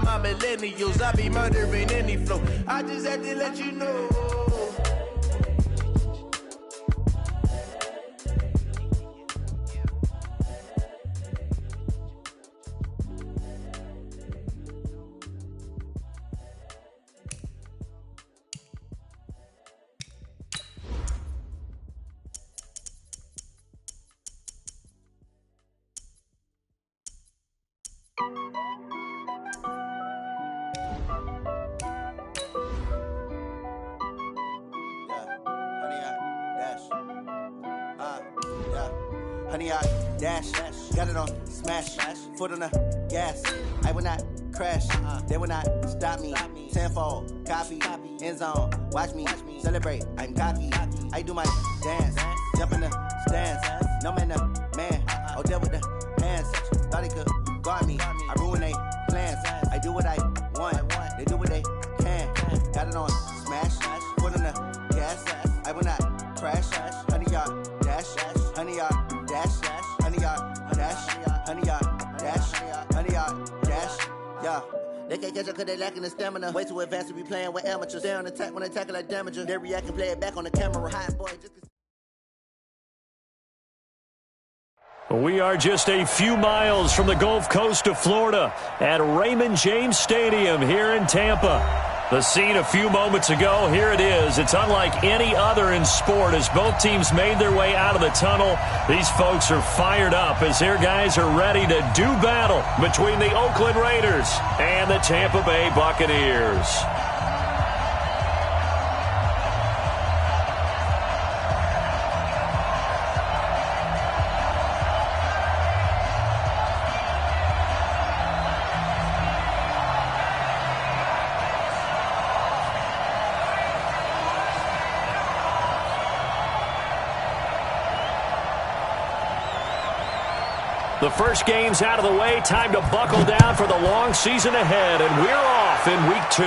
my millennials. I be murdering any flow. I just had to let you know. Honey, I dash, got it on smash, foot on the gas. I will not crash, they will not stop me. Tenfold, copy, end zone, watch me celebrate. I'm cocky, I do my dance, jump in the stands. No man, man, oh, deal with the hands. Thought he could guard me, I ruin they plans. I do what I want, they do what they can. Got it on smash, foot on the gas. I will not crash, honey, y'all dash, honey, y'all. Dash, honey, yard, dash, honey, yard, dash, honey, yard, dash, yeah. They can't catch up cause they lacking the stamina. Way too advanced to be playing with amateurs. They on attack when they tackle like damager. They react and play it back on the camera. Hot boy, just We are just a few miles from the Gulf Coast of Florida at Raymond James Stadium here in Tampa. The scene a few moments ago, here it is. It's unlike any other in sport as both teams made their way out of the tunnel. These folks are fired up as their guys are ready to do battle between the Oakland Raiders and the Tampa Bay Buccaneers. The first game's out of the way. Time to buckle down for the long season ahead, and we're off in week 2.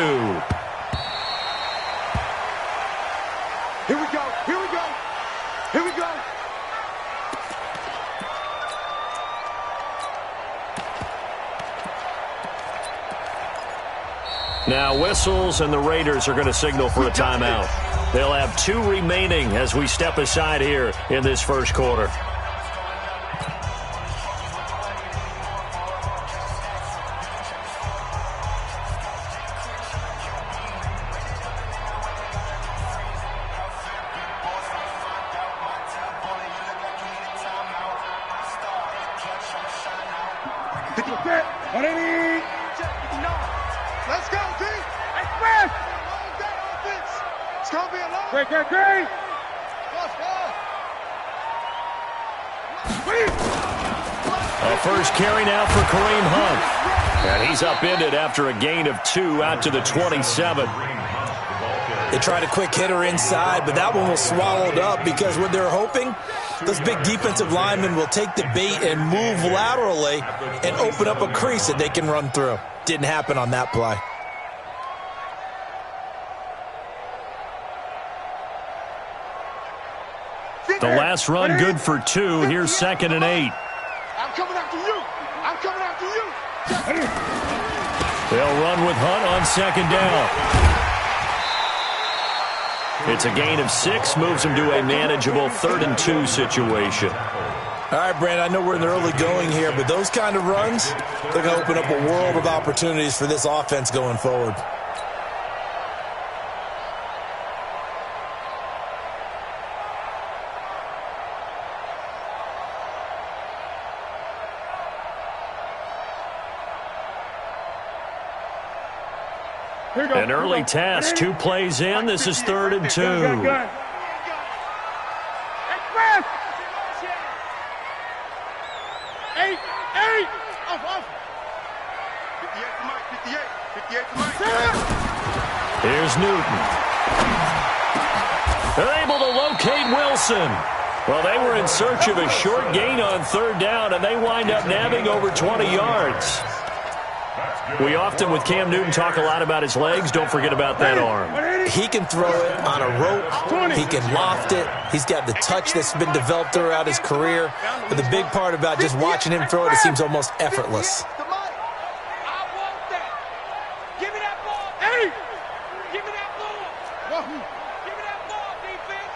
Here we go, here we go, here we go. Now whistles, and the Raiders are going to signal for a timeout. They'll have 2 remaining as we step aside here in this first quarter. Let's go, D. Express. It's going to be a long day. Great. A first carry now for Kareem Hunt. And he's upended after a gain of 2 out to the 27. They tried a quick hitter inside, but that one was swallowed up because what they're hoping, those big defensive linemen will take the bait and move laterally and open up a crease that they can run through. Didn't happen on that play. The last run good for 2. Here's 2nd and 8. I'm coming after you. I'm coming after you. They'll run with Hunt on 2nd down. It's a gain of 6, moves him to a manageable 3rd and 2 situation. All right, Brandon, I know we're in the early going here, but those kind of runs, they're going to open up a world of opportunities for this offense going forward. An early test, 2 plays in. This is 3rd and 2. Express. 8. Off. 58 to Mike. 58 to Mike. Here's Newton. They're able to locate Wilson. Well, they were in search of a short gain on 3rd down, and they wind up nabbing over 20 yards. We often, with Cam Newton, talk a lot about his legs. Don't forget about that arm. He can throw it on a rope. He can loft it. He's got the touch that's been developed throughout his career. But the big part about just watching him throw it, it seems almost effortless. Give me that ball. Give me that ball, defense.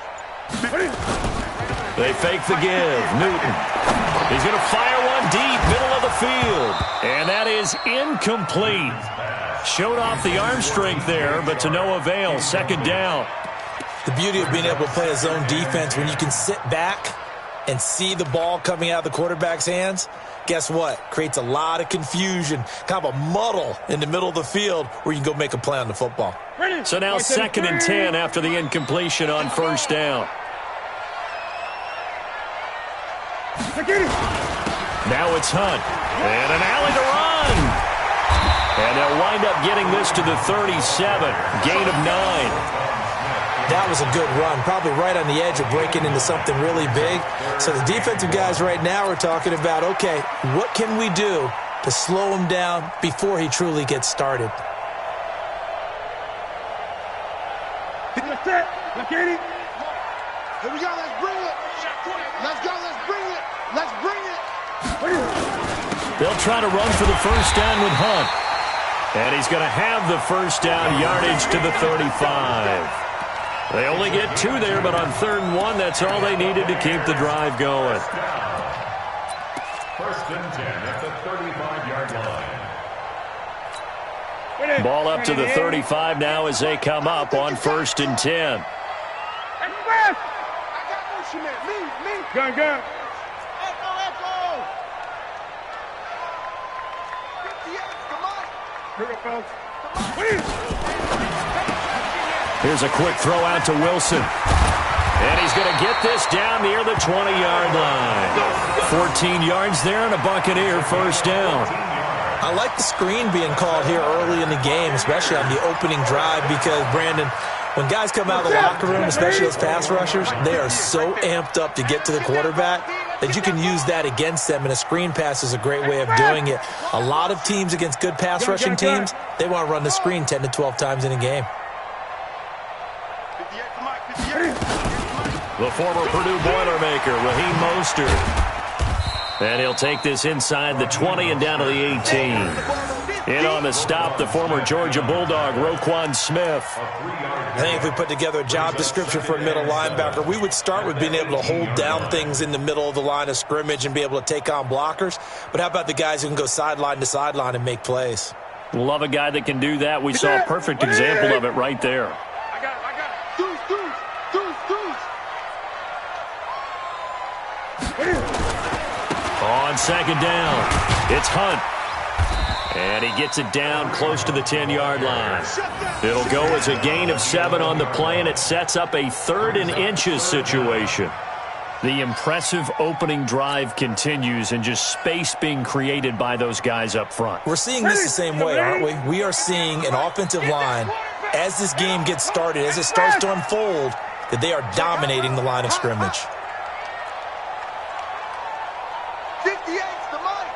They fake the give. Newton. He's going to fire one deep, middle of the field. And that is incomplete. Showed off the arm strength there, but to no avail. Second down. The beauty of being able to play a zone defense when you can sit back and see the ball coming out of the quarterback's hands, guess what? Creates a lot of confusion, kind of a muddle in the middle of the field where you can go make a play on the football. So now 2nd and 10 after the incompletion on first down. Now it's Hunt. And an alley to run. And they'll wind up getting this to the 37. Gain of 9. That was a good run, probably right on the edge of breaking into something really big. So the defensive guys right now are talking about, okay, what can we do to slow him down before he truly gets started? Let's set. Let's get it. Here we go. Let's bring it. Let's go. Let's bring it. Let's bring it. They'll try to run for the first down with Hunt. And he's going to have the first down yardage to the 35. They only get 2 there, but on 3rd and 1, that's all they needed to keep the drive going. 1st and 10 at the 35-yard line. Ball up to the 35 now as they come up on 1st and 10. I got motion man. Me. Gun. Echo. 58, come on. Here it goes. Here's a quick throw out to Wilson. And he's going to get this down near the 20-yard line. 14 yards there and a Buccaneer first down. I like the screen being called here early in the game, especially on the opening drive, because, Brandon, when guys come out of the locker room, especially those pass rushers, they are so amped up to get to the quarterback that you can use that against them, and a screen pass is a great way of doing it. A lot of teams against good pass rushing teams, they want to run the screen 10 to 12 times in a game. The former Purdue Boilermaker, Raheem Mostert. And he'll take this inside the 20 and down to the 18. In on the stop, the former Georgia Bulldog, Roquan Smith. I think if we put together a job description for a middle linebacker, we would start with being able to hold down things in the middle of the line of scrimmage and be able to take on blockers. But how about the guys who can go sideline to sideline and make plays? Love a guy that can do that. We saw a perfect example of it right there. I got it. Deuce. On 2nd down, it's Hunt. And he gets it down close to the 10-yard line. It'll go as a gain of 7 on the play, and it sets up a 3rd and inches situation. The impressive opening drive continues, and just space being created by those guys up front. We're seeing this the same way, aren't we? We are seeing an offensive line, as this game gets started, as it starts to unfold, that they are dominating the line of scrimmage. 58's the money.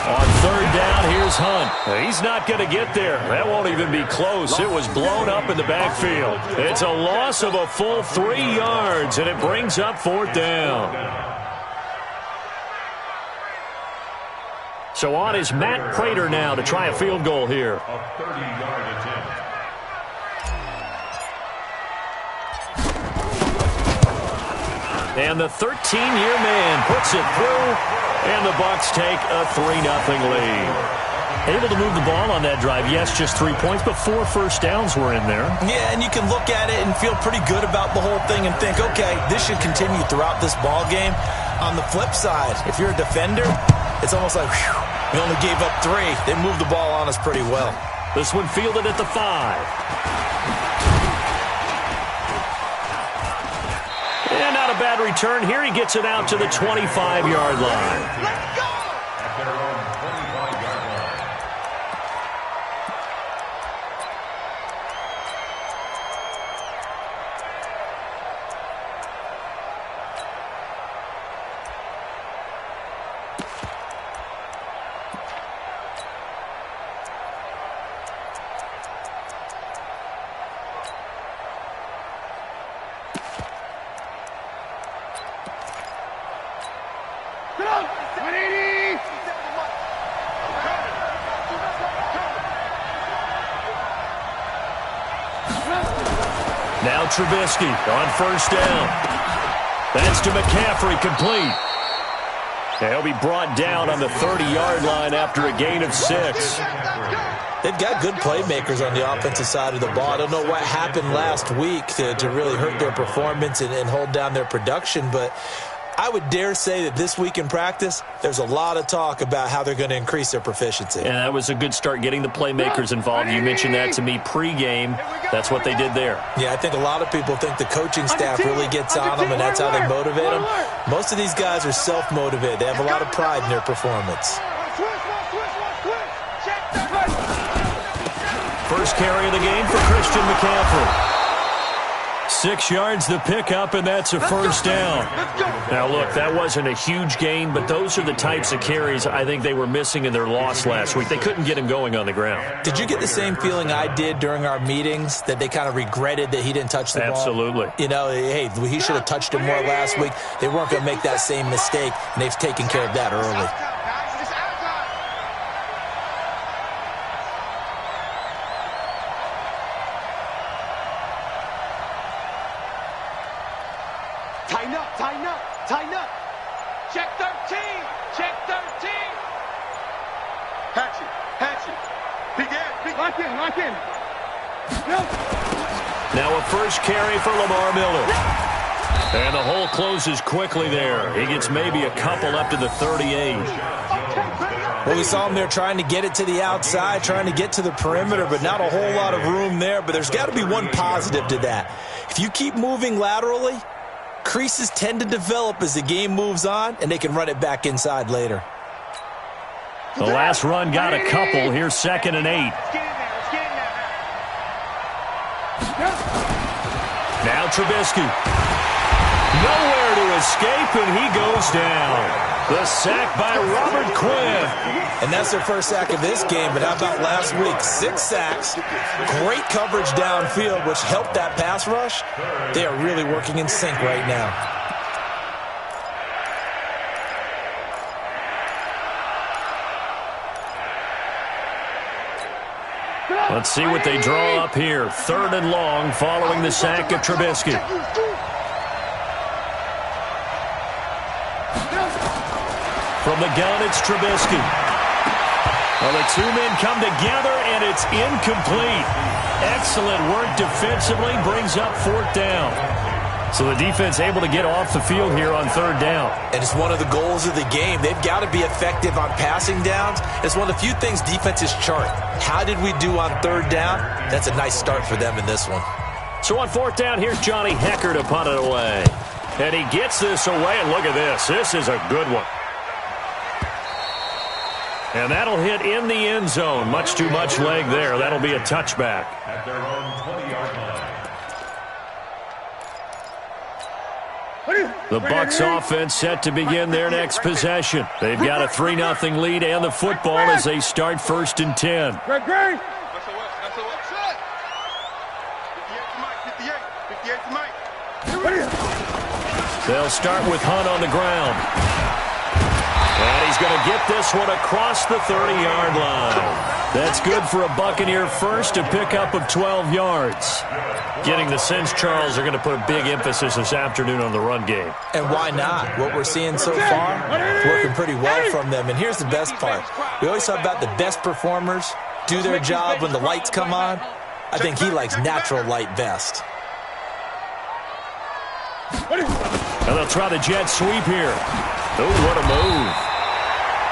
On 3rd down, here's Hunt. He's not going to get there. That won't even be close. It was blown up in the backfield. It's a loss of a full 3 yards, and it brings up 4th down. So on is Matt Prater now to try a field goal here. A 30-yard attempt. And the 13-year man puts it through, and the Bucs take a 3-0 lead. Able to move the ball on that drive. Yes, just 3 points, but 4 first downs were in there. Yeah, and you can look at it and feel pretty good about the whole thing and think, okay, this should continue throughout this ball game. On the flip side, if you're a defender, it's almost like, whew, we only gave up 3. They moved the ball on us pretty well. This one fielded at the 5. And not a bad return here. He gets it out to the 25-yard line. Let's go! At their own 25-yard line. Come on! Now Trubisky on first down. That's to McCaffrey, complete. And he'll be brought down on the 30-yard line after a gain of 6. They've got good playmakers on the offensive side of the ball. I don't know what happened last week to really hurt their performance and hold down their production, but I would dare say that this week in practice, there's a lot of talk about how they're going to increase their proficiency. And that was a good start, getting the playmakers involved. You mentioned that to me pregame. That's what they did there. Yeah, I think a lot of people think the coaching staff really gets on them, and that's how they motivate them. Most of these guys are self-motivated. They have a lot of pride in their performance. First carry of the game for Christian McCaffrey. 6 yards the pickup, and that's a first down. Now, look, that wasn't a huge gain, but those are the types of carries I think they were missing in their loss last week. They couldn't get him going on the ground. Did you get the same feeling I did during our meetings, that they kind of regretted that he didn't touch the ball? Absolutely. You know, hey, he should have touched it more last week. They weren't going to make that same mistake, and they've taken care of that early. Tighten up. Check 13. Check 13. Hatchet. Big lock in. No. Now a first carry for Lamar Miller. And the hole closes quickly there. He gets maybe a couple up to the 38. Well, we saw him there trying to get it to the outside, trying to get to the perimeter, but not a whole lot of room there. But there's got to be one positive to that. If you keep moving laterally, creases tend to develop as the game moves on, and they can run it back inside later. The last run got a couple. Here's 2nd and 8. Now Trubisky. Nowhere to escape, and he goes down. The sack by Robert Quinn. And that's their first sack of this game, but how about last week? 6 sacks, great coverage downfield, which helped that pass rush. They are really working in sync right now. Let's see what they draw up here. 3rd and long following the sack of Trubisky. From the gun, it's Trubisky. Well, the 2 men come together, and it's incomplete. Excellent work defensively, brings up 4th down. So the defense able to get off the field here on 3rd down. And it's one of the goals of the game. They've got to be effective on passing downs. It's one of the few things defenses chart. How did we do on 3rd down? That's a nice start for them in this one. So on 4th down, here's Johnny Hecker to punt it away. And he gets this away, and look at this. This is a good one. And that'll hit in the end zone. Much too much leg there. That'll be a touchback. At their own 20-yard line. The Bucs offense set to begin their next possession. They've got a 3-0 lead and the football as they start 1st and 10. Great. They'll start with Hunt on the ground. And he's going to get this one across the 30-yard line. That's good for a Buccaneer first, a pickup of 12 yards. Getting the sense Charles are going to put a big emphasis this afternoon on the run game. And why not? What we're seeing so far is working pretty well from them. And here's the best part. We always talk about the best performers do their job when the lights come on. I think he likes natural light best. And they'll try the jet sweep here. Oh, what a move.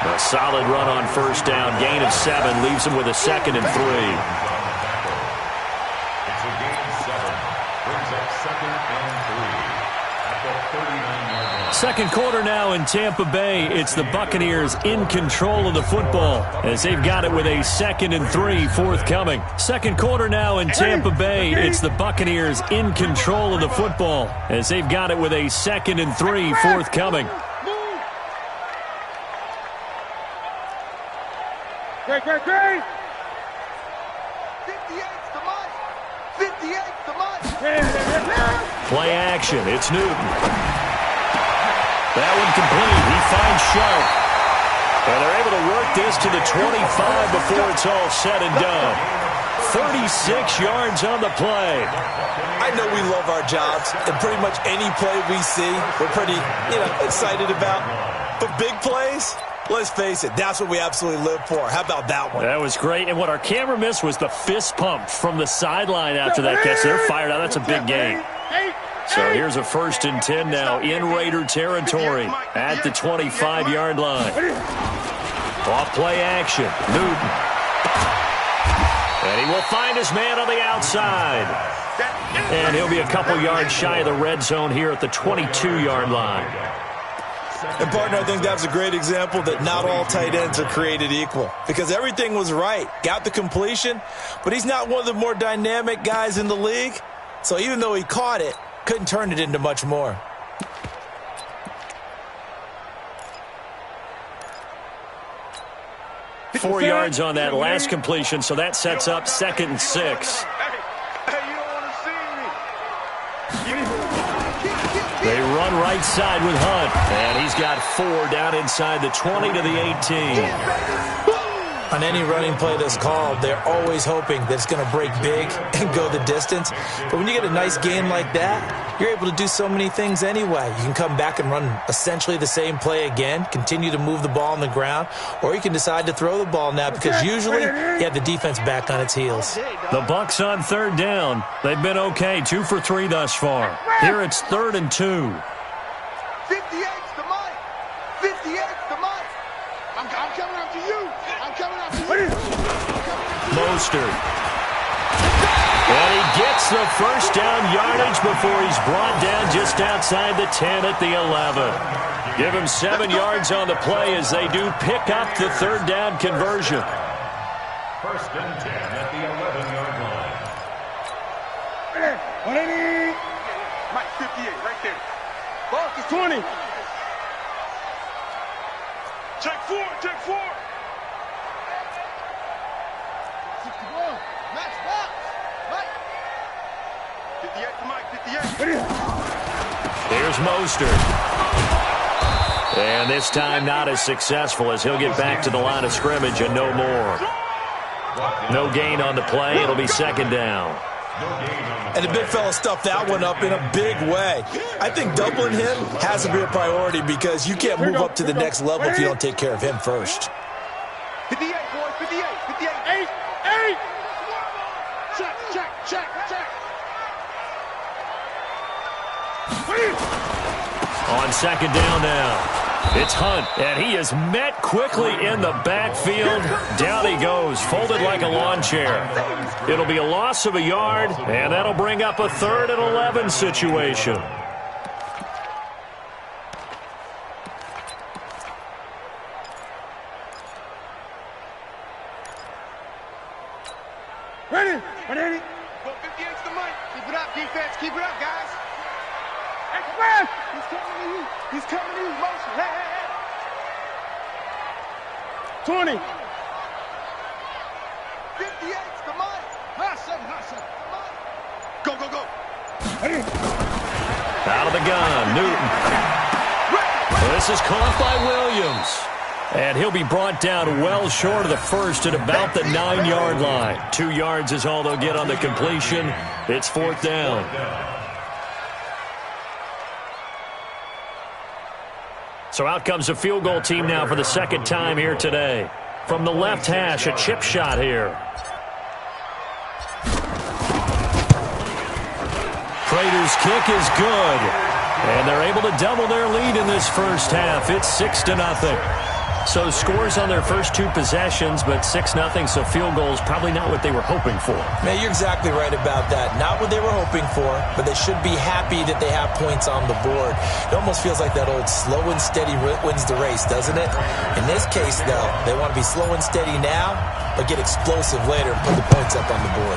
A solid run on 1st down. Gain of 7 leaves him with a 2nd and 3. It's a gain of 7. Brings up 2nd and 3 at the 39-yard line. Second quarter now in Tampa Bay. It's the Buccaneers in control of the football as they've got it with a 2nd and 3 forthcoming. Second quarter now in Tampa Bay. It's the Buccaneers in control of the football as they've got it with a 2nd and 3 forthcoming. Great. 58's the money. 58's the money. Play action. It's Newton. That one complete. He finds Sharp. And they're able to work this to the 25 before it's all said and done. 36 yards on the play. I know we love our jobs, and pretty much any play we see, we're pretty, excited about. But big plays, let's face it, that's what we absolutely live for. How about that one? That was great. And what our camera missed was the fist pump from the sideline after that catch. They're fired out. That's a big gain. So here's a 1st and 10 now in Raider territory at the 25-yard line. Off play action. Newton. And he will find his man on the outside. And he'll be a couple yards shy of the red zone here at the 22-yard line. And, partner, I think that's a great example that not all tight ends are created equal. Because everything was right. Got the completion, but he's not one of the more dynamic guys in the league. So even though he caught it, couldn't turn it into much more. Four yards on that last completion, so that sets up 2nd and 6. They run right side with Hunt, and he's got 4 down inside the 20 to the 18. On any running play that's called, they're always hoping that it's going to break big and go the distance. But when you get a nice gain like that, you're able to do so many things anyway. You can come back and run essentially the same play again, continue to move the ball on the ground, or you can decide to throw the ball now because usually you have the defense back on its heels. The Bucks on 3rd down. They've been okay, 2 for 3 thus far. Here it's 3rd and 2. 58's the mic. 58's the mic. I'm coming after you. I'm coming after you. Mostert. And he gets the 1st down yardage before he's brought down just outside the 10 at the 11. Give him 7 yards on the play as they do pick up the 3rd down conversion. 1st and 10 at the 11-yard line. 180. Mike, 58, right there. Buck is 20. Check 4, check 4. 61. Max box. Mike. 58 to Mike, 58. Here's Mostert. And this time not as successful as he'll get back to the line of scrimmage and no more. No gain on the play. It'll be 2nd down. And the big fella stuffed that one up in a big way. I think doubling him has to be a priority because you can't move up to the next level if you don't take care of him first. 58, boys, 58, 58. 8. Check. On 2nd down now. It's Hunt, and he is met quickly in the backfield. Down he goes, folded like a lawn chair. It'll be a loss of a yard, and that'll bring up a 3rd and 11 situation. Ready. 58's the mic. Keep it up, defense. Keep it up, guys. Express. He's coming to you. Motion. Hey. 20. 58's the mic. Hot 7. Go. Ready. Out of the gun, Newton. This is caught by Williams. And he'll be brought down well short of the 1st at about the 9-yard line. 2 yards is all they'll get on the completion. It's 4th down. So out comes the field goal team now for the 2nd time here today. From the left hash, a chip shot here. Prater's kick is good. And they're able to double their lead in this first half. It's 6-0. So scores on their first 2 possessions, but 6-0, so field goals probably not what they were hoping for. Man, you're exactly right about that. Not what they were hoping for, but they should be happy that they have points on the board. It almost feels like that old slow and steady wins the race, doesn't it? In this case, though, they want to be slow and steady now, but get explosive later and put the points up on the board.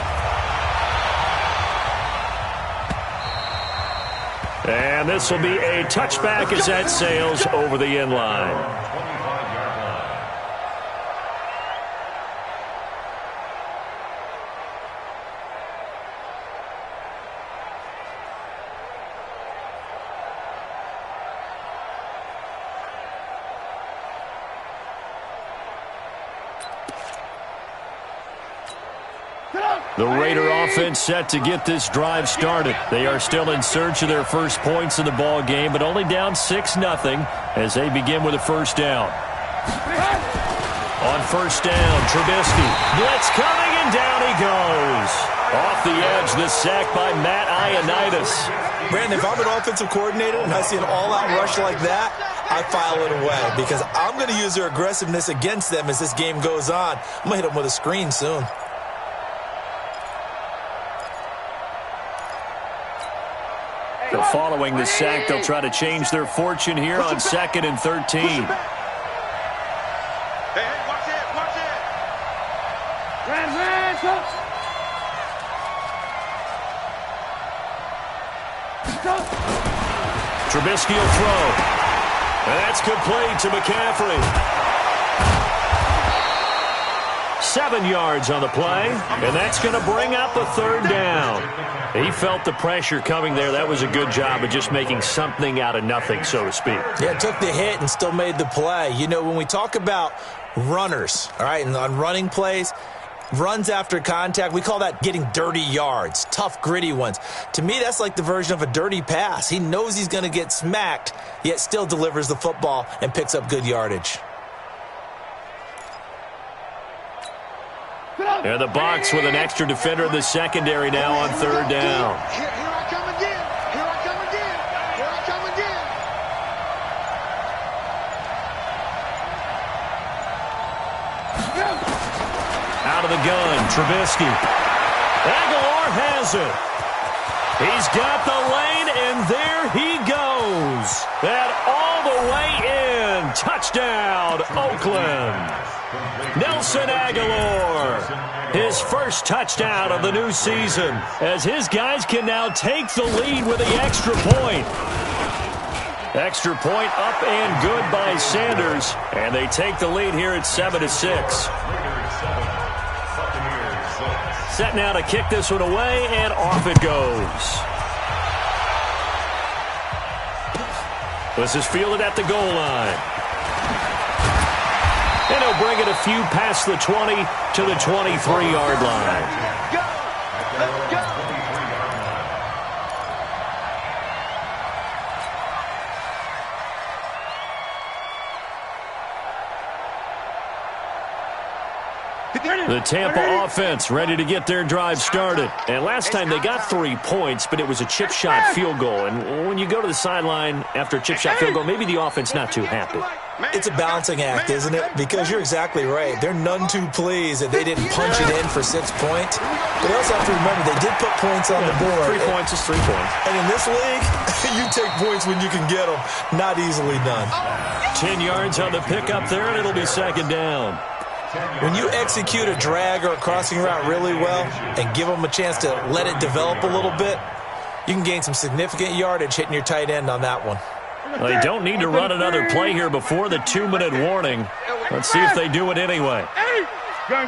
And this will be a touchback as that sails over the end line. The Raider offense set to get this drive started. They are still in search of their first points in the ball game, but only down 6-0 as they begin with a first down. On first down, Trubisky. Blitz coming, and down he goes. Off the edge, the sack by Matt Ioannidis. Brandon, if I'm an offensive coordinator and I see an all-out rush like that, I file it away because I'm going to use their aggressiveness against them as this game goes on. I'm going to hit them with a screen soon. So following the sack, they'll try to change their fortune here on 2nd and 13. Trubisky will throw. And that's complete to McCaffrey. 7 yards on the play, and that's going to bring up a third down. He felt the pressure coming there. That was a good job of just making something out of nothing, so to speak. Yeah, took the hit and still made the play. You know, when we talk about runners, all right, and on running plays, runs after contact, we call that getting dirty yards, tough, gritty ones. To me, that's like the version of a dirty pass. He knows he's going to get smacked, yet still delivers the football and picks up good yardage. And the box with an extra defender in the secondary now on third down. Here I come again. Here I come again. Here I come again. Out of the gun, Trubisky. Aguilar has it. He's got the lane, and there he goes. That all the way in. Touchdown, Oakland. Nelson Aguilar, his first touchdown of the new season, as his guys can now take the lead with the extra point. Extra point up and good by Sanders, and they take the lead here at 7-6. Set now to kick this one away, and off it goes. This is fielded at the goal line. And he'll bring it a few past the 20 to the 23-yard line. Go! Let's go! The Tampa offense ready to get their drive started. And last time they got 3 points, but it was a chip shot field goal. And when you go to the sideline after a chip shot field goal, maybe the offense not too happy. It's a balancing act, isn't it? Because you're exactly right. They're none too pleased that they didn't punch it in for 6 points. But they also have to remember they did put points on the board. 3 points is 3 points. And in this league, you take points when you can get them. Not easily done. 10 yards on the pickup there, and it'll be second down. When you execute a drag or a crossing route really well and give them a chance to let it develop a little bit, you can gain some significant yardage hitting your tight end on that one. Well, they don't need to run another play here before the 2-minute warning. Let's see if they do it anyway. Gun.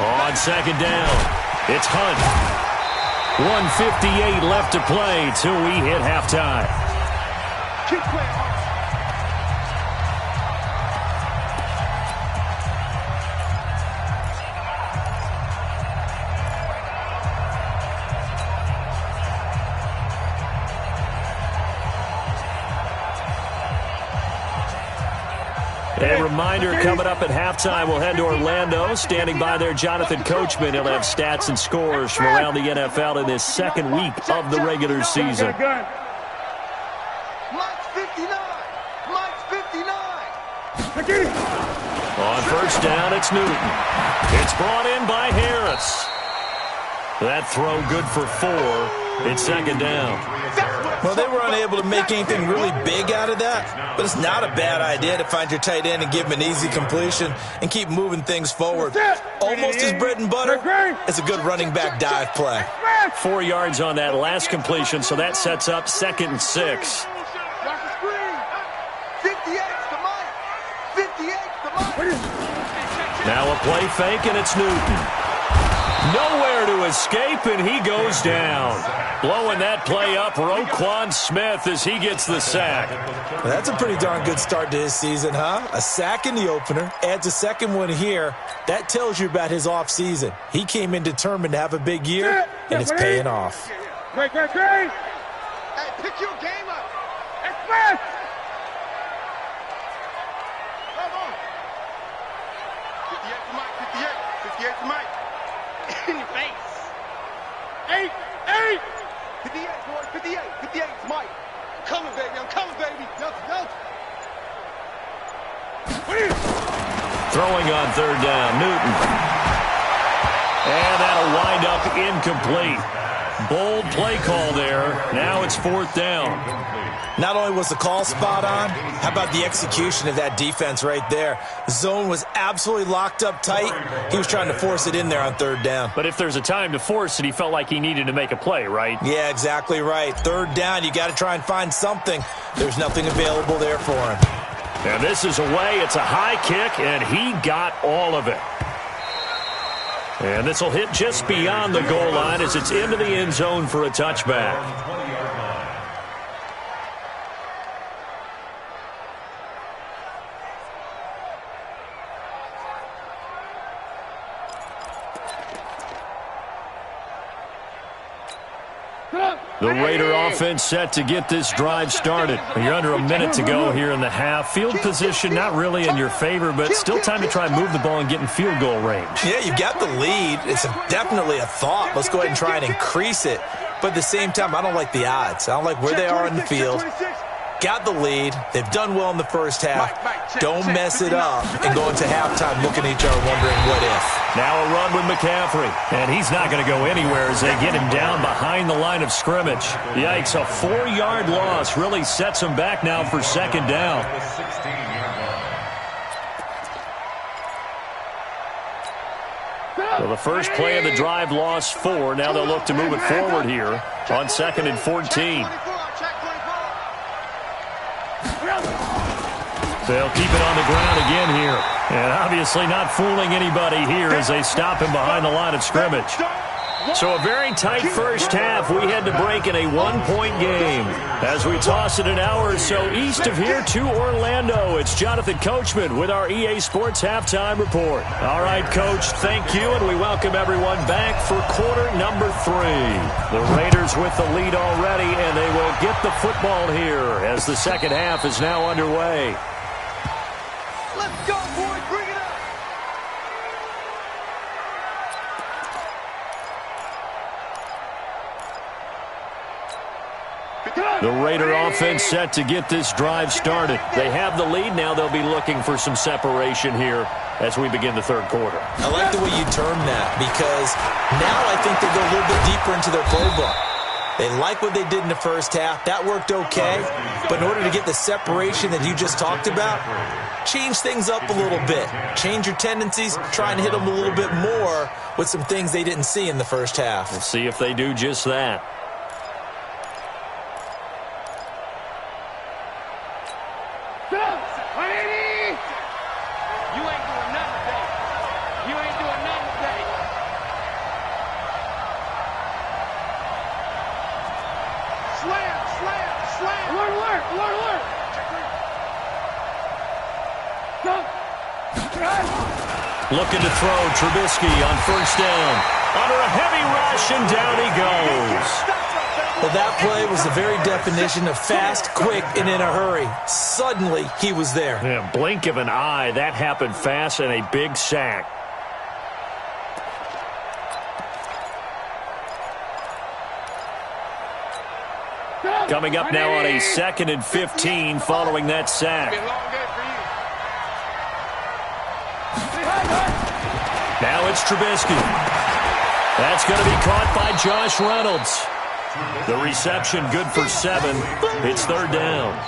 On second down, it's Hunt. 1:58 left to play till we hit halftime. Keep playing. A reminder coming up at halftime, we'll head to Orlando. Standing by there, Jonathan Coachman. He'll have stats and scores from around the NFL in this second week of the regular season. Mike's 59. Mike's 59. On first down, it's Newton. It's brought in by Harris. That throw good for 4. It's second down. Well, they were unable to make anything really big out of that, but it's not a bad idea to find your tight end and give him an easy completion and keep moving things forward. Almost his bread and butter. It's a good running back dive play. 4 yards on that last completion, so that sets up 2nd and 6. Watch the screen. 58's to Mike. 58's to Mike. Now a play fake, and it's Newton. Nowhere to escape, and he goes down. Blowing that play up, Roquan Smith, as he gets the sack. Well, that's a pretty darn good start to his season, huh? A sack in the opener, adds a second one here. That tells you about his offseason. He came in determined to have a big year, and it's paying off. Great. Hey, pick your game up. Express! Come on. 58 to Mike, 58 to Mike. In your face. 8. 58, boy, 58 to Mike. I'm coming, baby. Go. Throwing on third down, Newton. And that'll wind up incomplete. Bold play call there. Now it's fourth down. Not only was the call spot on, how about the execution of that defense right there? The zone was absolutely locked up tight. He was trying to force it in there on third down. But if there's a time to force it, he felt like he needed to make a play, right? Yeah, exactly right. Third down, you got to try and find something. There's nothing available there for him. And this is away. It's a high kick, and he got all of it. And this will hit just beyond the goal line as it's into the end zone for a touchback. The Raider offense set to get this drive started. You're under a minute to go here in the half. Field position not really in your favor, but still time to try and move the ball and get in field goal range. Yeah, you've got the lead. It's definitely a thought. Let's go ahead and try and increase it. But at the same time, I don't like the odds. I don't like where they are in the field. Got the lead. They've done well in the first half. Don't mess it up and go into halftime looking at each other wondering what if. Now a run with McCaffrey, and he's not going to go anywhere as they get him down behind the line of scrimmage. Yikes, a 4-yard loss really sets him back now for second down. So the first play of the drive lost 4. Now they'll look to move it forward here on 2nd and 14. They'll keep it on the ground again here. And obviously not fooling anybody here as they stop him behind the line of scrimmage. So a very tight first half. We had to break in a 1-point game. As we toss it an hour or so east of here to Orlando, it's Jonathan Coachman with our EA Sports Halftime Report. All right, Coach, thank you, and we welcome everyone back for quarter number 3. The Raiders with the lead already, and they will get the football here as the second half is now underway. Let's go, boys. Bring it up. The Raider offense set to get this drive started. They have the lead. Now they'll be looking for some separation here as we begin the third quarter. I like the way you term that because now I think they go a little bit deeper into their playbook. They like what they did in the first half. That worked okay. But in order to get the separation that you just talked about, change things up a little bit. Change your tendencies. Try and hit them a little bit more with some things they didn't see in the first half. We'll see if they do just that. Looking to throw, Trubisky on first down. Under a heavy rush, and down he goes. Well, that play was the very definition of fast, quick, and in a hurry. Suddenly, he was there. Yeah, blink of an eye. That happened fast and a big sack. Coming up now on a 2nd and 15 following that sack. Now it's Trubisky. That's going to be caught by Josh Reynolds. The reception good for 7. It's third down.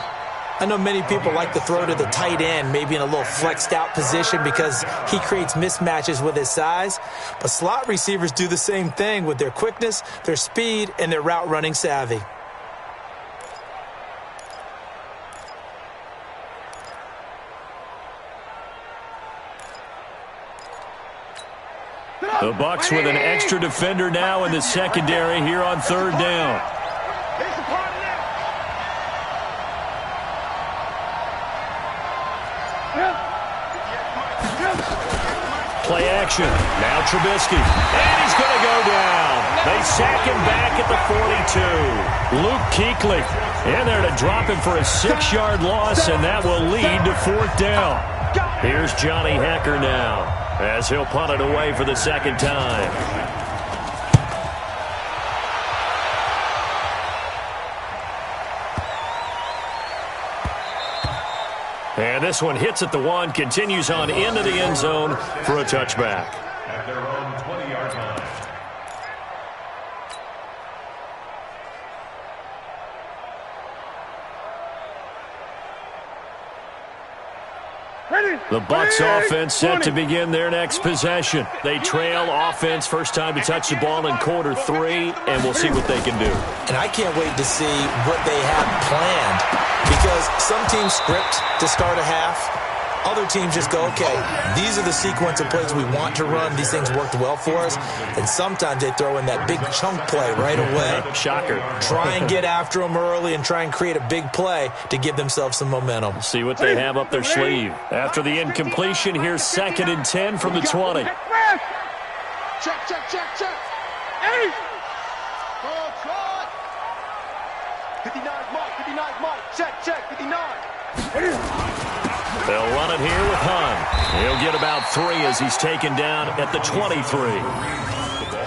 I know many people like to throw to the tight end, maybe in a little flexed out position because he creates mismatches with his size. But slot receivers do the same thing with their quickness, their speed, and their route running savvy. The Bucs with an extra defender now in the secondary here on third down. Play action. Now Trubisky. And he's going to go down. They sack him back at the 42. Luke Kuechly in there to drop him for a 6-yard loss, and that will lead to fourth down. Here's Johnny Hecker now as he'll punt it away for the second time. And this one hits at the 1, continues on into the end zone for a touchback. At their own 20-yard line. The Bucs offense set to begin their next possession. They trail offense, first time to touch the ball in quarter 3, and we'll see what they can do. And I can't wait to see what they have planned, because some teams script to start a half. Other teams just go, okay, these are the sequence of plays we want to run. These things worked well for us. And sometimes they throw in that big chunk play right away. Shocker. Try and get after them early and try and create a big play to give themselves some momentum. See what they have up their sleeve. After the incompletion, here's 2nd and 10 from the 20. Check. Hey! 59's Mike. Check. 59. They'll run it here with Hunt. He'll get about 3 as he's taken down at the 23.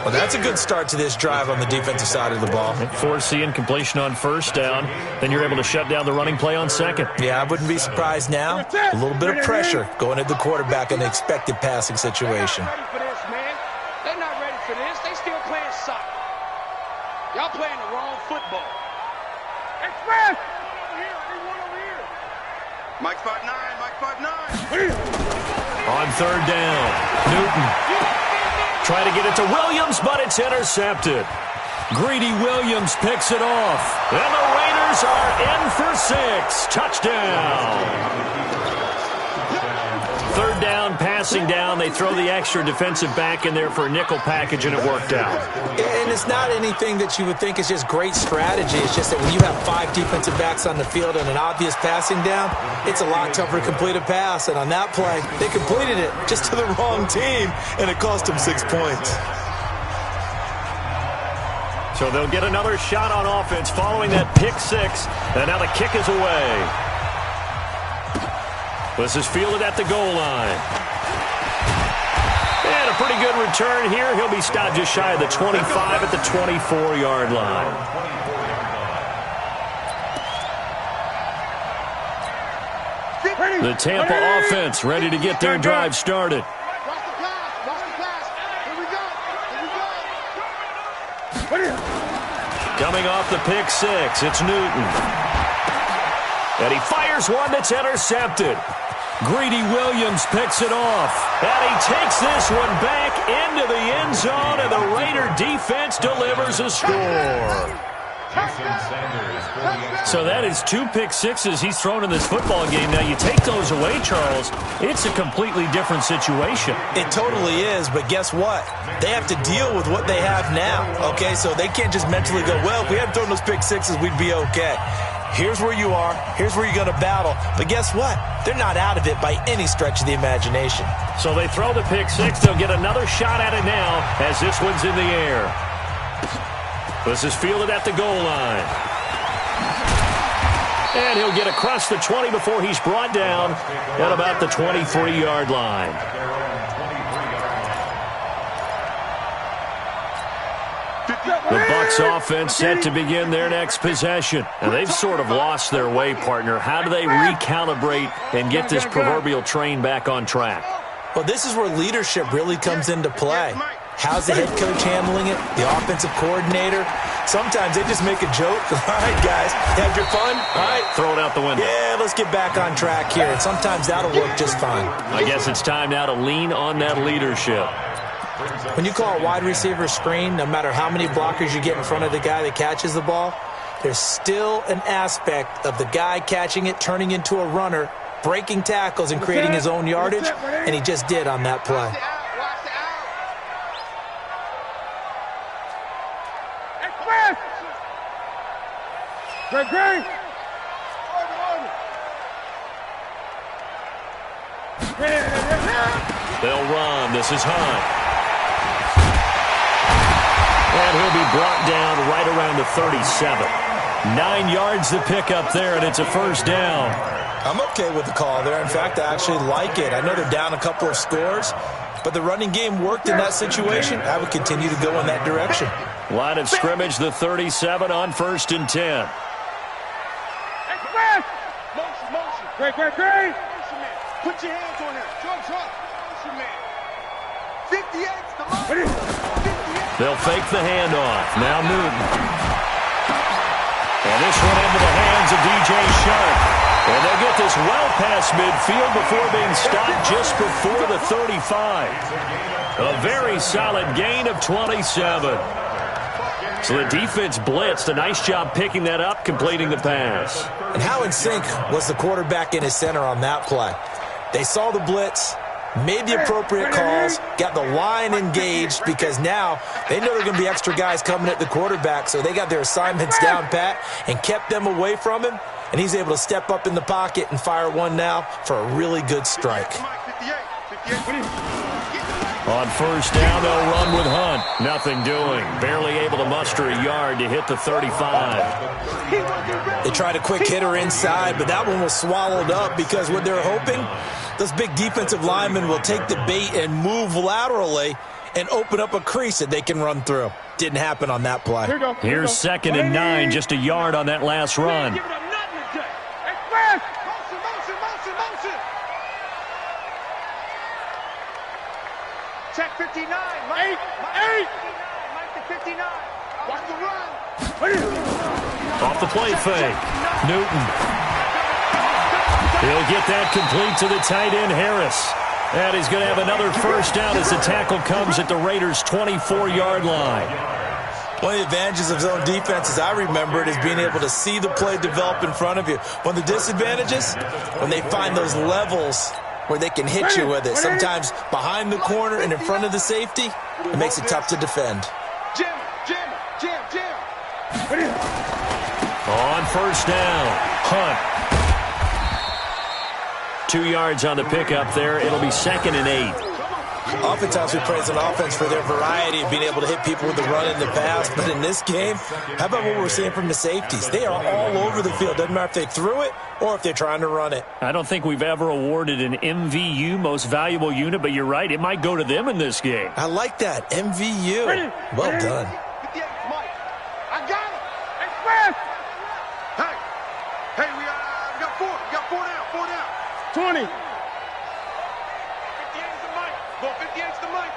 Well, that's a good start to this drive on the defensive side of the ball. Force the incompletion on first down. Then you're able to shut down the running play on second. Yeah, I wouldn't be surprised now. A little bit of pressure going at the quarterback in the expected passing situation. They're not ready for this, man. They're not ready for this. They still playing soccer. Y'all playing the wrong football. Express! Mike 5'9", Mike 5'9". On third down, Newton trying to get it to Williams, but it's intercepted. Greedy Williams picks it off, and the Raiders are in for 6. Touchdown. Third down, passing down. They throw the extra defensive back in there for a nickel package, and it worked out. And it's not anything that you would think is just great strategy. It's just that when you have 5 defensive backs on the field and an obvious passing down, it's a lot tougher to complete a pass. And on that play, they completed it just to the wrong team, and it cost them 6 points. So they'll get another shot on offense following that pick 6, and now the kick is away. This is fielded at the goal line. And a pretty good return here. He'll be stopped just shy of the 25 at the 24-yard line. The Tampa offense ready to get their drive started. Coming off the pick 6, it's Newton. And he fires one that's intercepted. Greedy Williams picks it off. And he takes this one back into the end zone, and the Raider defense delivers a score. So that is 2 pick 6s he's thrown in this football game. Now, you take those away, Charles, it's a completely different situation. It totally is, but guess what? They have to deal with what they have now, okay? So they can't just mentally go, well, if we hadn't thrown those pick 6s, we'd be okay. Here's where you are. Here's where you're going to battle. But guess what? They're not out of it by any stretch of the imagination. So they throw the pick 6. They'll get another shot at it now as this one's in the air. This is fielded at the goal line. And he'll get across the 20 before he's brought down at about the 23-yard line. The Bucs offense set to begin their next possession. And they've sort of lost their way, partner. How do they recalibrate and get this proverbial train back on track? Well, this is where leadership really comes into play. How's the head coach handling it? The offensive coordinator? Sometimes they just make a joke. All right, guys, had your fun? All right. Throw it out the window. Yeah, let's get back on track here. And sometimes that'll work just fine. I guess it's time now to lean on that leadership. When you call a wide receiver screen, no matter how many blockers you get in front of the guy that catches the ball, there's still an aspect of the guy catching it, turning into a runner, breaking tackles and creating his own yardage, and he just did on that play. Great. They'll run. This is Hunt. And he'll be brought down right around the 37. 9 yards to pick up there, and it's a first down. I'm okay with the call there. In fact, I actually like it. I know they're down a couple of scores, but the running game worked in that situation. I would continue to go in that direction. Line of scrimmage, the 37 on 1st and 10. Express! Motion. Great. Motion, man. Put your hands on him. Drop. Motion, man. 58's the line. 58. They'll fake the handoff. Now Newton. And this one into the hands of DJ Sharp. And they'll get this well past midfield before being stopped just before the 35. A very solid gain of 27. So the defense blitzed. A nice job picking that up, completing the pass. And how in sync was the quarterback in his center on that play? They saw the blitz, made the appropriate calls, got the line engaged because now they know there are going to be extra guys coming at the quarterback, so they got their assignments down pat and kept them away from him, and he's able to step up in the pocket and fire one now for a really good strike. On first down, they'll run with Hunt. Nothing doing. Barely able to muster a yard to hit the 35. They tried a quick hitter inside, but that one was swallowed up because what they're hoping, those big defensive linemen will take the bait and move laterally and open up a crease that they can run through. Didn't happen on that play. Here's 2nd and 9, just a yard on that last run. Express! Motion. Check 59. Mike. 8. Mike to 59. Watch the run. Off the play fake. Newton. He'll get that complete to the tight end, Harris. And he's going to have another first down as the tackle comes at the Raiders' 24-yard line. One of the advantages of zone defense, as I remember it, is being able to see the play develop in front of you. One of the disadvantages, when they find those levels where they can hit you with it. Sometimes behind the corner and in front of the safety, it makes it tough to defend. Jam. On first down, Hunt. 2 yards on the pickup there. It'll be 2nd and 8. Oftentimes we praise an offense for their variety of being able to hit people with the run and the pass, but in this game, how about what we're seeing from the safeties? They are all over the field. Doesn't matter if they threw it or if they're trying to run it. I don't think we've ever awarded an MVU, most valuable unit, but you're right, it might go to them in this game. I like that, MVU. Well done. 58, Mike. I got it. Express! Hey, we got 4. We got 4 down. 20. 58's the Mike. Go 58's the Mike.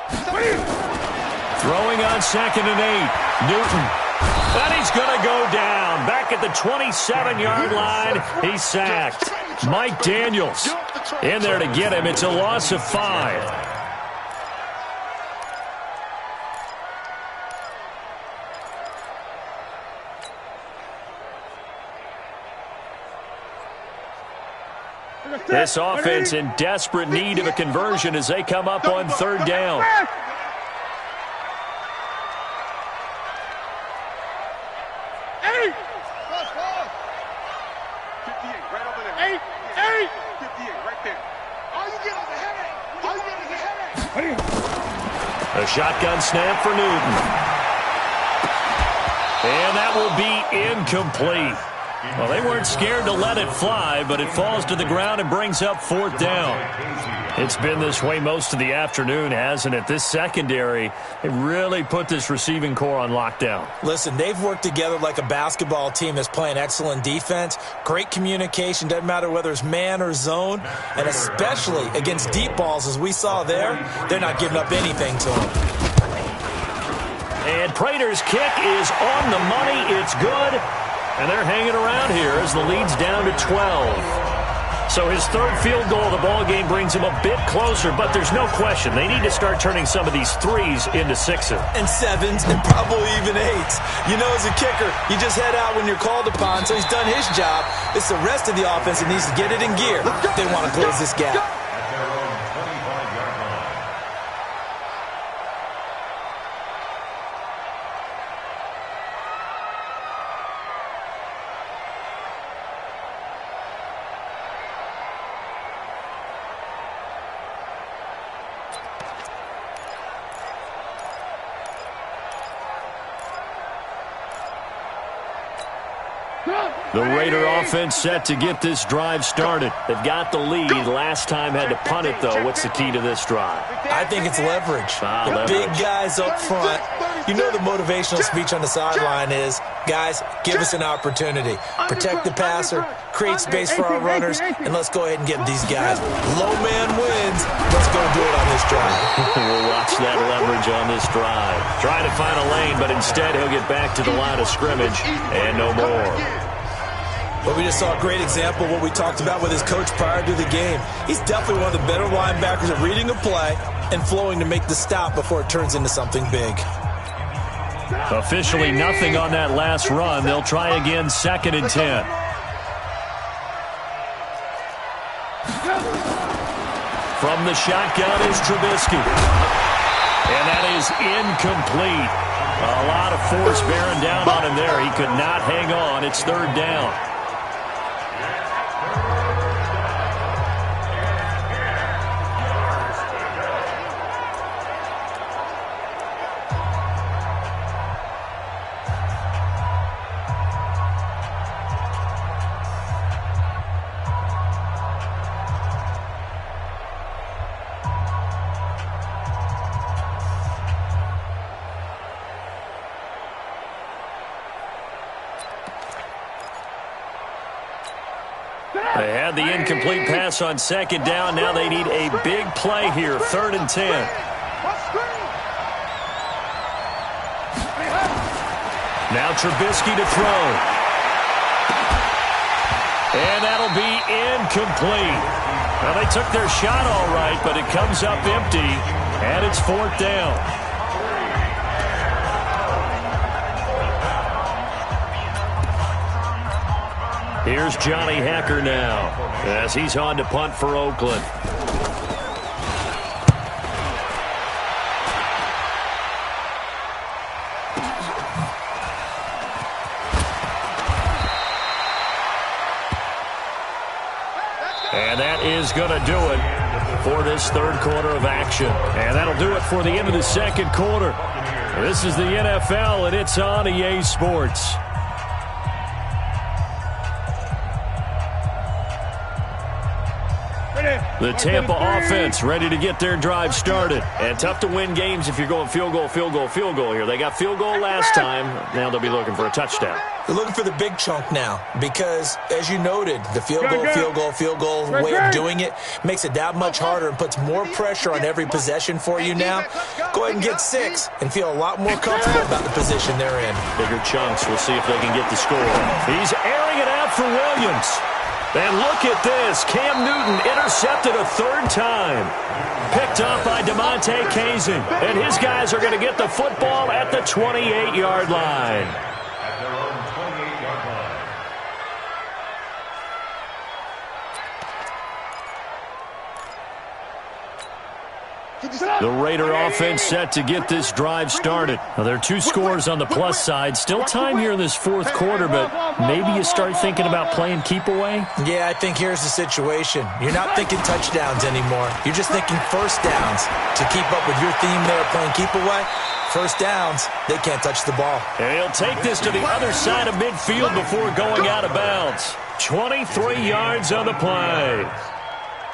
Throwing on 2nd and 8. Newton. And he's going to go down. Back at the 27-yard line. He's sacked. Mike Daniels in there to get him. It's a loss of 5. This offense in desperate need of a conversion as they come up on 3rd down. A shotgun snap for Newton. And that will be incomplete. Well, they weren't scared to let it fly, but it falls to the ground and brings up 4th down. It's been this way most of the afternoon, hasn't it? This secondary, it really put this receiving core on lockdown. Listen, they've worked together like a basketball team that's playing excellent defense. Great communication, doesn't matter whether it's man or zone, and especially against deep balls, as we saw there, they're not giving up anything to them. And Prater's kick is on the money. It's good. And they're hanging around here as the lead's down to 12. So his 3rd field goal of the ball game brings him a bit closer, but there's no question they need to start turning some of these 3s into 6s. And 7s and probably even 8s. You know, as a kicker, you just head out when you're called upon, so he's done his job. It's the rest of the offense that needs to get it in gear if they want to close this gap. The Raider offense set to get this drive started. They've got the lead. Last time had to punt it, though. What's the key to this drive? I think it's leverage. The Leverage. big guys up front. You know the motivational speech on the sideline is, guys, give us an opportunity. Protect the passer, create space for our runners, and let's go ahead and get these guys. Low man wins. Let's go do it on this drive. We'll watch that leverage on this drive. Trying to find a lane, but instead he'll get back to the line of scrimmage and no more. But we just saw a great example of what we talked about with his coach prior to the game. He's definitely one of the better linebackers at reading a play and flowing to make the stop before it turns into something big. Officially nothing on that last run. They'll try again, 2nd and 10. From the shotgun is Trubisky. And that is incomplete. A lot of force bearing down on him there. He could not hang on. It's 3rd down. They had the incomplete pass on 2nd down. Now they need a big play here. 3rd and 10. Now Trubisky to throw. And that'll be incomplete. Well, they took their shot all right, but it comes up empty. And it's 4th down. Here's Johnny Hacker now as he's on to punt for Oakland. And that is going to do it for this 3rd quarter of action. And that'll do it for the end of the 2nd quarter. This is the NFL, and it's on EA Sports. The Tampa offense ready to get their drive started. And tough to win games if you're going field goal, field goal, field goal here. They got field goal last time. Now they'll be looking for a touchdown. They're looking for the big chunk now because, as you noted, the field goal way of doing it makes it that much harder and puts more pressure on every possession for you now. Go ahead and get 6 and feel a lot more comfortable about the position they're in. Bigger chunks. We'll see if they can get the score. He's airing it out for Williams. And look at this. Cam Newton intercepted a 3rd time. Picked up by DeMonte Kazin. And his guys are going to get the football at the 28-yard line. At their own 28-yard line. The Raider offense set to get this drive started. Now, there are 2 scores on the plus side. Still time here in this 4th quarter, but maybe you start thinking about playing keep away? Yeah, I think here's the situation. You're not thinking touchdowns anymore. You're just thinking 1st downs. To keep up with your theme there playing keep away, 1st downs, they can't touch the ball. And he'll take this to the other side of midfield before going out of bounds. 23 yards on the play.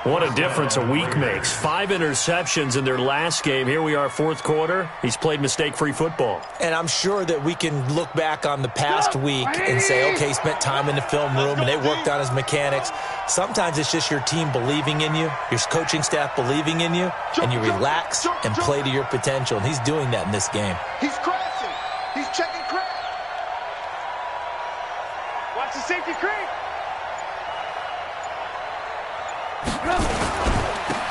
What a difference a week makes. 5 interceptions in their last game. Here we are, 4th quarter. He's played mistake-free football. And I'm sure that we can look back on the past week and say, okay, he spent time in the film room and they worked on his mechanics. Sometimes it's just your team believing in you, your coaching staff believing in you, and you relax and play to your potential. And he's doing that in this game. He's crashing. He's checking crash. Watch the safety creep.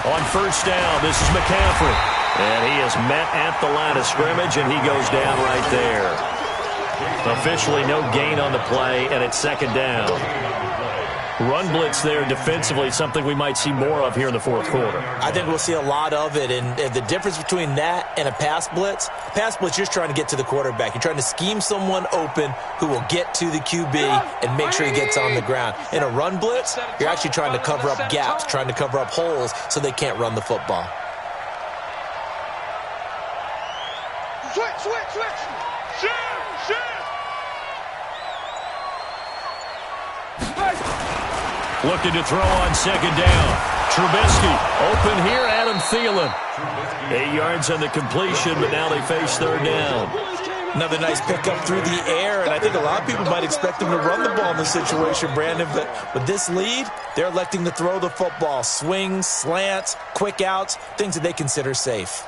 On 1st down, this is McCaffrey. And he is met at the line of scrimmage, and he goes down right there. Officially no gain on the play, and it's 2nd down. Run blitz there defensively, something we might see more of here in the 4th quarter. I think we'll see a lot of it, and the difference between that and a pass blitz, you're just trying to get to the quarterback. You're trying to scheme someone open who will get to the QB and make sure he gets on the ground. In a run blitz, you're actually trying to cover up gaps, trying to cover up holes so they can't run the football. Switch. Shift. Looking to throw on second down. Trubisky open here, Adam Thielen. 8 yards on the completion, but now they face third down. Another nice pickup through the air, and I think a lot of people might expect them to run the ball in this situation, Brandon, but with this lead, they're electing to throw the football. Swings, slants, quick outs, things that they consider safe.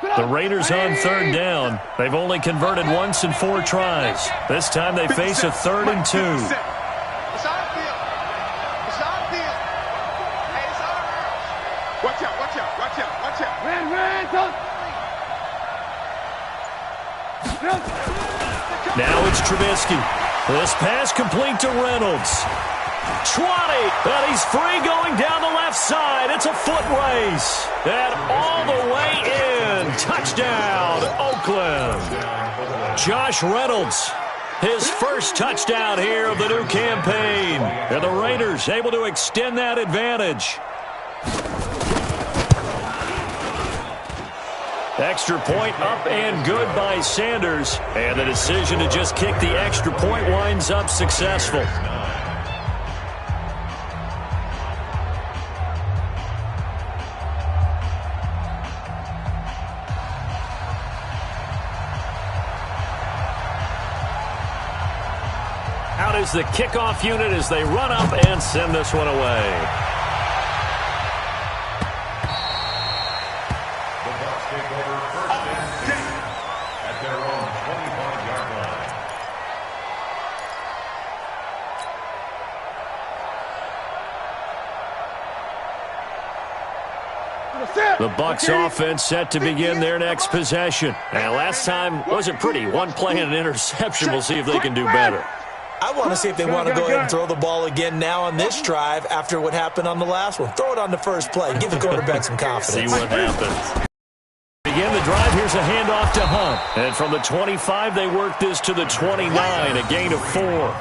The Raiders on third down. They've only converted once in 4 tries. This time they face a 3rd and 2. Watch out, watch out, watch out, watch out. Now it's Trubisky. This pass complete to Reynolds. 20, and he's free going down the left side. It's a foot race. And all the way in. Touchdown, Oakland. Josh Reynolds, his first touchdown here of the new campaign. And the Raiders able to extend that advantage. Extra point up and good by Sanders. And the decision to just kick the extra point winds up successful. Out is the kickoff unit as they run up and send this one away. The Bucs offense set to begin their next possession. And last time wasn't pretty. One play and an interception. We'll see if they can do better. I want to see if they want to go ahead and throw the ball again now on this drive after what happened on the last one. Throw it on the first play. Give the quarterback some confidence. See what happens. Begin the drive. Here's a handoff to Hunt. And from the 25, they work this to the 29, a gain of 4.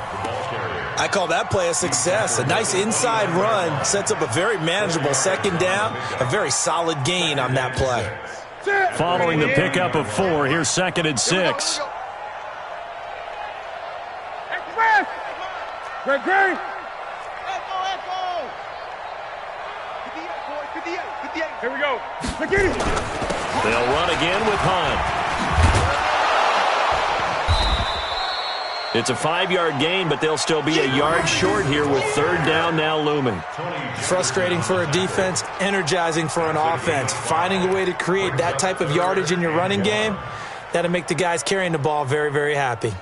I call that play a success. A nice inside run sets up a very manageable second down, a very solid gain on that play. Following the pickup of 4, here's 2nd and 6. Great. Echo. 58. Here we go. They'll run again with Hunt. It's a 5-yard gain, but they'll still be a yard short here with third down now looming. Frustrating for a defense, energizing for an offense. Finding a way to create that type of yardage in your running game, that'll make the guys carrying the ball very, very happy.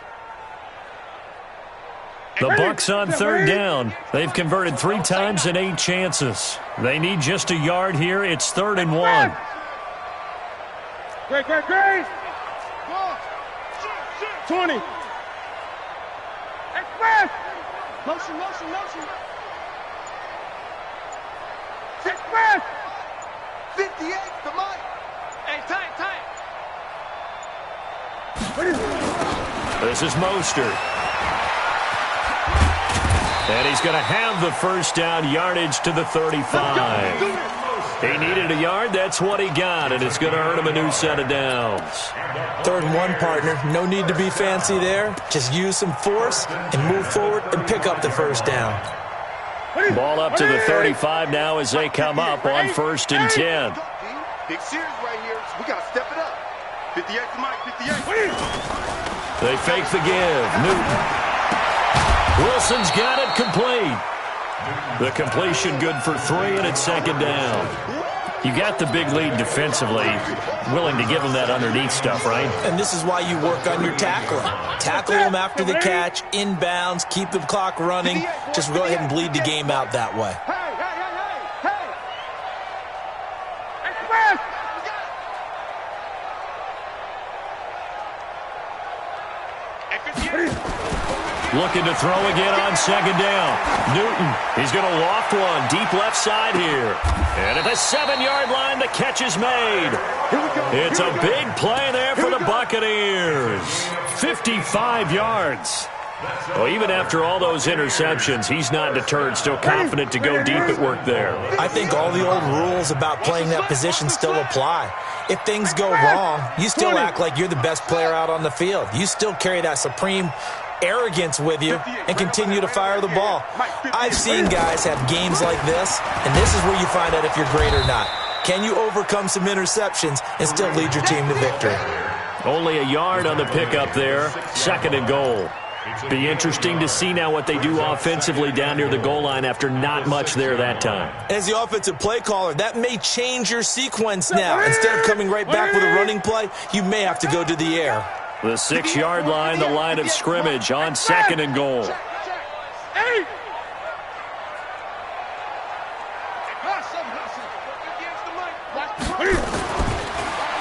The Bucs on third down. They've converted 3 times in 8 chances. They need just a yard here. It's 3rd and 1. Great. 20. Express. Motion. Express. 58 to Mike. Hey, time. This is Mostert. And he's going to have the first down, yardage to the 35. He needed a yard. That's what he got, and it's going to earn him a new set of downs. 3rd and 1, partner. No need to be fancy there. Just use some force and move forward and pick up the first down. Ball up to the 35 now as they come up on 1st and 10. Big series right here. We got to step it up. 58 to Mike, 58. They fake the give. Newton. Wilson's got it complete. The completion good for 3, and it's 2nd down. You got the big lead defensively. Willing to give them that underneath stuff, right? And this is why you work on your tackling. Tackle them after the catch, inbounds, keep the clock running. Just go ahead and bleed the game out that way. Looking to throw again on 2nd down. Newton, he's going to loft one deep left side here. And at the 7-yard line, the catch is made. It's a big play there for the Buccaneers. 55 yards. Well, even after all those interceptions, he's not deterred, still confident to go deep at work there. I think all the old rules about playing that position still apply. If things go wrong, you still act like you're the best player out on the field. You still carry that supreme arrogance with you and continue to fire the ball. I've seen guys have games like this, and this is where you find out if you're great or not. Can you overcome some interceptions and still lead your team to victory? Only a yard on the pickup there. 2nd and goal. Be interesting to see now what they do offensively down near the goal line after not much there that time. As the offensive play caller, that may change your sequence now. Instead of coming right back with a running play, you may have to go to the air. The 6-yard line, the line of scrimmage on 2nd and goal.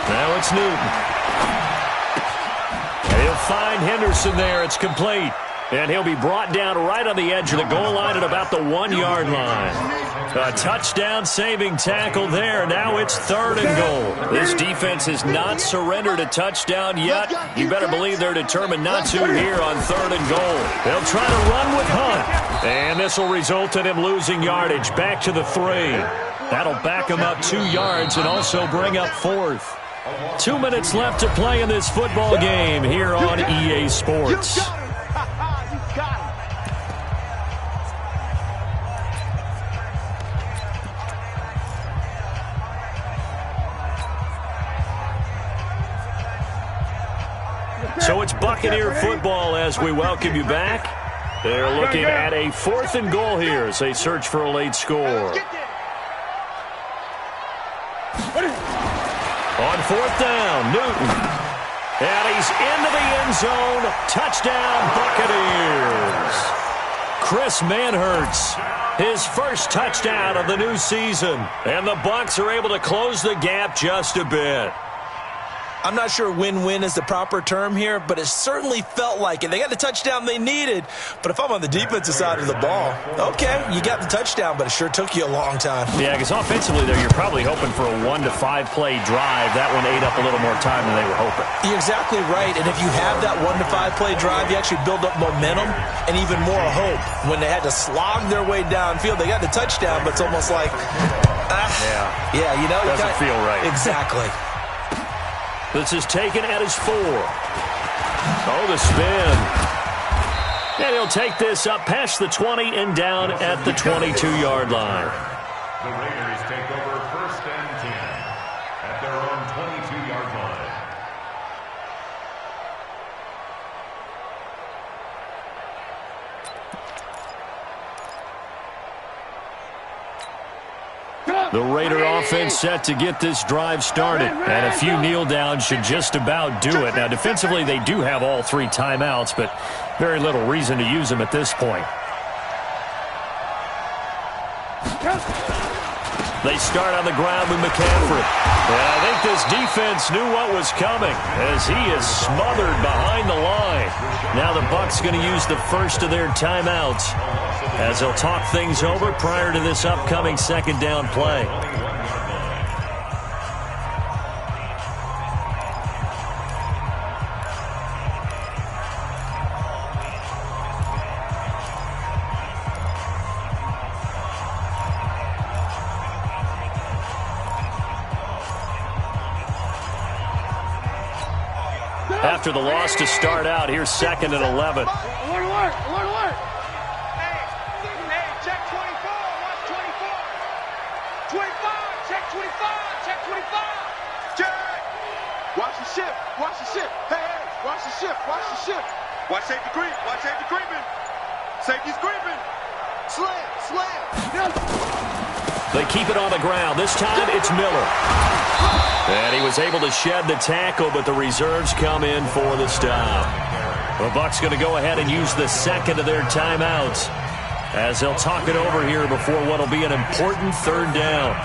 Now it's Newton. He'll find Henderson there. It's complete. And he'll be brought down right on the edge of the goal line at about the 1-yard line. A touchdown-saving tackle there. Now it's 3rd and goal. This defense has not surrendered a touchdown yet. You better believe they're determined not to here on 3rd and goal. They'll try to run with Hunt. And this will result in him losing yardage back to the 3. That'll back him up 2 yards and also bring up 4th. 2 minutes left to play in this football game here on EA Sports. So it's Buccaneer football as we welcome you back. They're looking at a 4th and goal here as they search for a late score. On 4th down, Newton. And he's into the end zone. Touchdown, Buccaneers. Chris Manhertz, his first touchdown of the new season. And the Bucs are able to close the gap just a bit. I'm not sure win-win is the proper term here, but it certainly felt like it. They got the touchdown they needed, but if I'm on the defensive side of the ball, okay, you got the touchdown, but it sure took you a long time. Yeah, because offensively, though, you're probably hoping for a 1 to 5 play drive. That one ate up a little more time than they were hoping. You're exactly right, and if you have that 1 to 5 play drive, you actually build up momentum and even more hope. When they had to slog their way downfield, they got the touchdown, but it's almost like, yeah, you know. Doesn't feel right. Exactly. This is taken at his 4. Oh, the spin. And he'll take this up past the 20 and down at the 22-yard line. The Raiders take over 1st and 10 at their own 22-yard line. The Raider offense set to get this drive started, and a few kneel downs should just about do it. Now, defensively, they do have all 3 timeouts, but very little reason to use them at this point. They start on the ground with McCaffrey. And I think this defense knew what was coming as he is smothered behind the line. Now the Bucs going to use the first of their timeouts as they'll talk things over prior to this upcoming 2nd down play. After the loss to start out, here's 2nd and 11. Hey, check 24. Watch 24. 25. Check 25. Check 25. Check. Watch the shift. Watch the shift. Hey, watch the shift. Watch the shift. Watch safety creep. Watch safety creeping. Safety's creeping. Slam. Slam. They keep it on the ground. This time it's Miller. And he was able to shed the tackle, but the reserves come in for the stop. The Bucs going to go ahead and use the 2nd of their timeouts as they'll talk it over here before what will be an important 3rd down.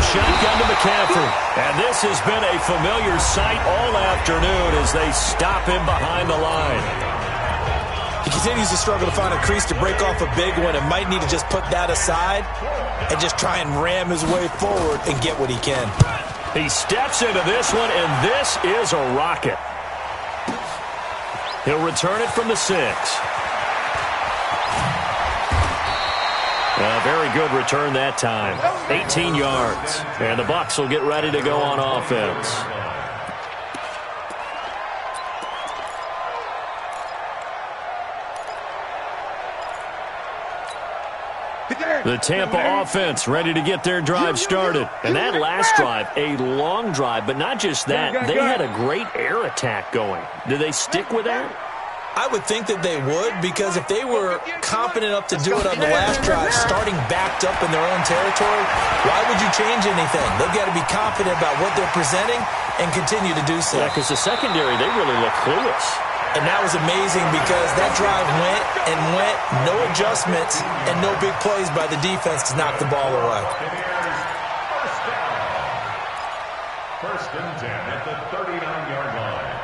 shotgun to McCaffrey. And this has been a familiar sight all afternoon as they stop him behind the line. He continues to struggle to find a crease to break off a big one and might need to just put that aside and just try and ram his way forward and get what he can. He steps into this one, and this is a rocket. He'll return it from the 6. A very good return that time. 18 yards. And the Bucs will get ready to go on offense. The Tampa offense ready to get their drive started. And that last drive, a long drive, but not just that. They had a great air attack going. Do they stick with that? I would think that they would, because if they were confident enough to do it on the last drive, starting backed up in their own territory, why would you change anything? They've got to be confident about what they're presenting and continue to do so. Yeah, because the secondary, they really look clueless. And that was amazing because that drive went and went, no adjustments, and no big plays by the defense to knock the ball away. First and 10 at the 39-yard line.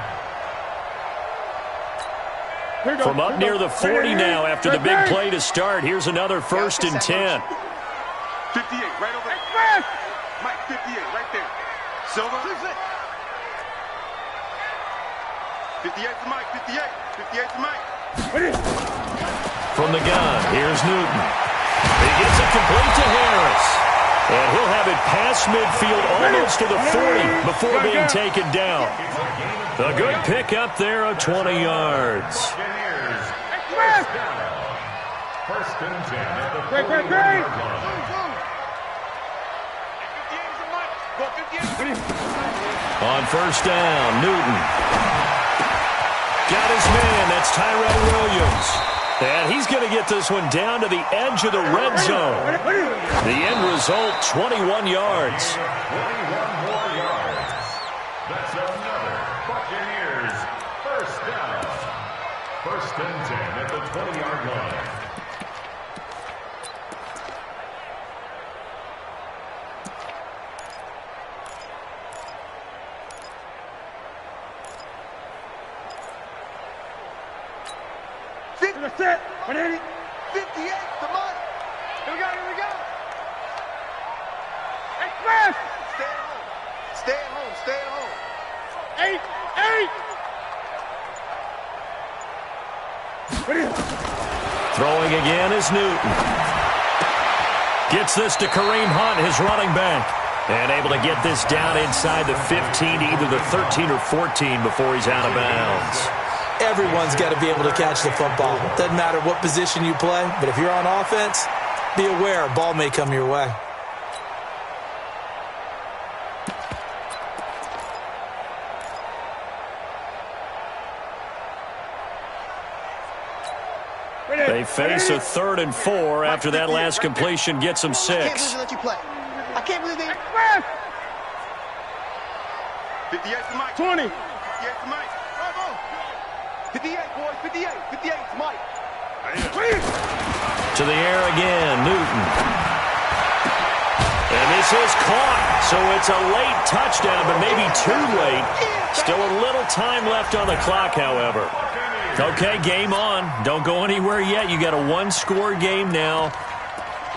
From up near the 40 now after the big play to start. Here's another 1st and 10. 58, right over there. Mike, 58, right there. Silver. 58 to Mike, 58. 58 to Mike. From the gun, here's Newton. He gets it complete to Harris. And he'll have it past midfield almost to the 40 before being taken down. A good pick up there of 20 yards. First and 10 at the 40-yard line. On first down, Newton. Got his man, that's Tyrell Williams. And he's going to get this one down to the edge of the red zone. The end result, 21 yards. 21 more yards. That's another Buccaneers first down. First and 10 at the 20-yard line. Set. 180. 58 to Mike. Here we go. Express. Stay at home. 8. Throwing again is Newton. Gets this to Kareem Hunt, his running back. And able to get this down inside the 15 to either the 13 or 14 before he's out of bounds. Everyone's got to be able to catch the football. Doesn't matter what position you play, but if you're on offense, be aware a ball may come your way. They face a 3rd and 4 after that last completion gets them 6. I can't believe they... 58 to Mike. 20. 58 to Mike. 58, boys, 58 to Mike. To the air again, Newton. And this is caught, so it's a late touchdown, but maybe too late. Still a little time left on the clock, however. Okay, game on. Don't go anywhere yet. You got a one-score game now.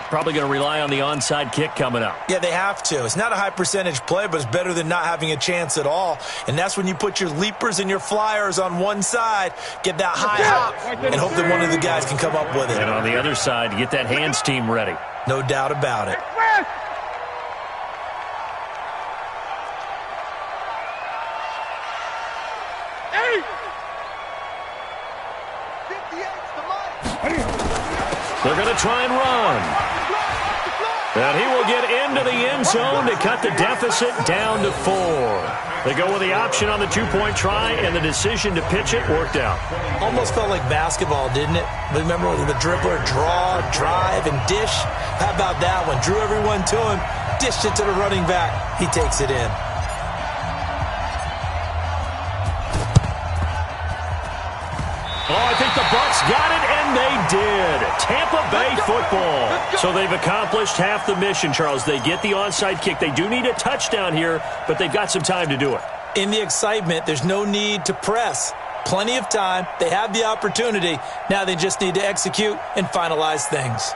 Probably going to rely on the onside kick coming up. Yeah, they have to. It's not a high percentage play, but it's better than not having a chance at all. And that's when you put your leapers and your flyers on one side, get that high hop, and hope that one of the guys can come up with it. And on the other side, get that hands team ready. No doubt about it. They're going to try and run. And he will get into the end zone to cut the deficit down to 4. They go with the option on the two-point try, and the decision to pitch it worked out. Almost felt like basketball, didn't it? Remember the dribbler, draw, drive, and dish? How about that one? Drew everyone to him, dished it to the running back. He takes it in. Oh, I think the Bucs got it, and they did. Tampa Bay football. So they've accomplished half the mission, Charles. They get the onside kick. They do need a touchdown here, but they've got some time to do it. In the excitement, there's no need to press. Plenty of time. They have the opportunity. Now they just need to execute and finalize things.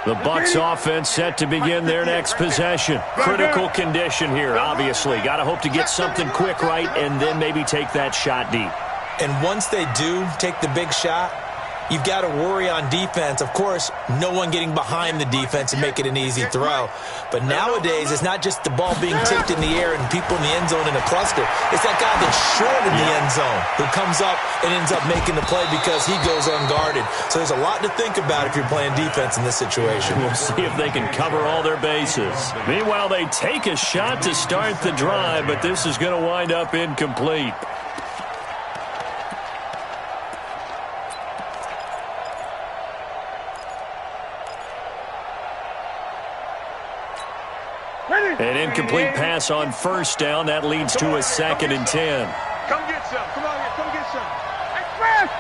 The Bucs offense set to begin their next possession. Critical condition here, obviously. Got to hope to get something quick right and then maybe take that shot deep. And once they do take the big shot, you've got to worry on defense. Of course, no one getting behind the defense and make it an easy throw. But nowadays, it's not just the ball being tipped in the air and people in the end zone in a cluster. It's that guy that's short in the end zone who comes up and ends up making the play because he goes unguarded. So there's a lot to think about if you're playing defense in this situation. We'll see if they can cover all their bases. Meanwhile, they take a shot to start the drive, but this is going to wind up incomplete. An incomplete pass on first down. That leads to a 2nd and 10. Come get some. Come on here. Come get some. Express!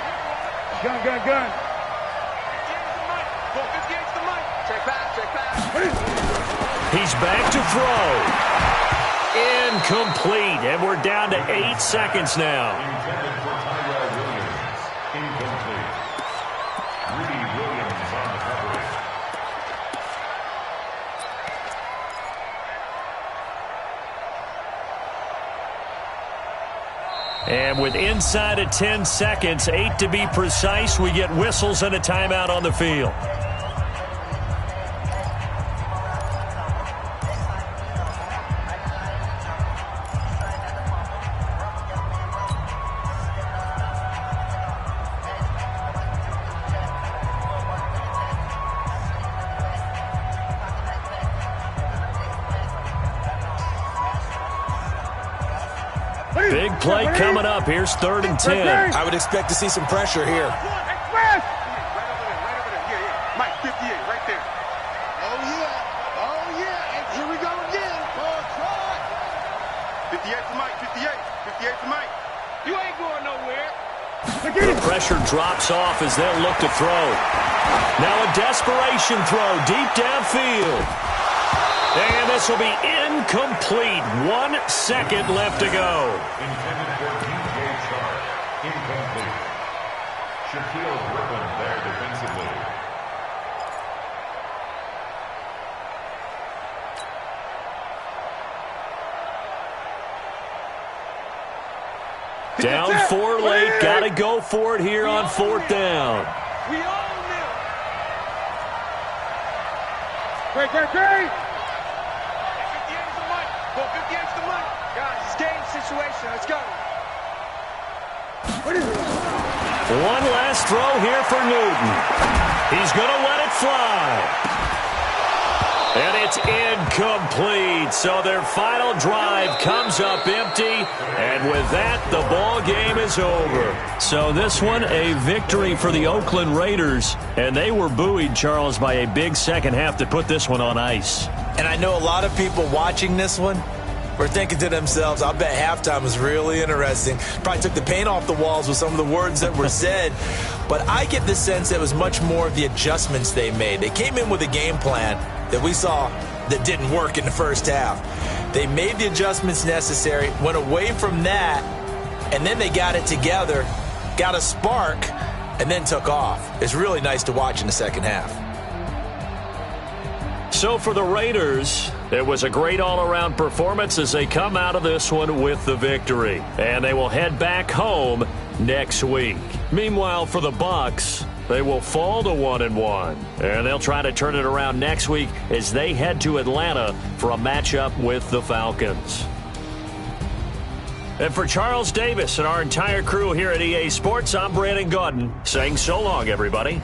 Gun. 58's the mic. Check pass. He's back to throw. Incomplete. And we're down to 8 seconds now. Intended for Tyrell Williams. Incomplete. Rudy Williams on the coverage. And with inside of 10 seconds, 8 to be precise, we get whistles and a timeout on the field. Big play coming up. Here's 3rd and 10. I would expect to see some pressure here. Express! Right over there. Yeah. Mike, 58, right there. Oh, yeah. And here we go again. 58 to Mike. 58 to Mike. You ain't going nowhere. The pressure drops off as they'll look to throw. Now a desperation throw deep downfield. And this will be incomplete. 1 second left to go. Intended for DJ Chark. Incomplete. Shaquille Griffin there defensively. Down 4 late. Got to go for it here on 4th down. We own them. Great. 58's the mic. 58's the mic. Guys, it's game situation. Let's go. One last throw here for Newton. He's going to let it fly. And it's incomplete. So their final drive comes up empty. And with that, the ball game is over. So this one, a victory for the Oakland Raiders. And they were buoyed, Charles, by a big second half to put this one on ice. And I know a lot of people watching this one were thinking to themselves, I bet halftime was really interesting. Probably took the paint off the walls with some of the words that were said. But I get the sense that it was much more of the adjustments they made. They came in with a game plan that we saw that didn't work in the first half. They made the adjustments necessary, went away from that, and then they got it together, got a spark, and then took off. It's really nice to watch in the second half. So for the Raiders, it was a great all-around performance as they come out of this one with the victory. And they will head back home next week. Meanwhile, for the Bucs, they will fall to 1-1. And they'll try to turn it around next week as they head to Atlanta for a matchup with the Falcons. And for Charles Davis and our entire crew here at EA Sports, I'm Brandon Gaudin saying so long, everybody.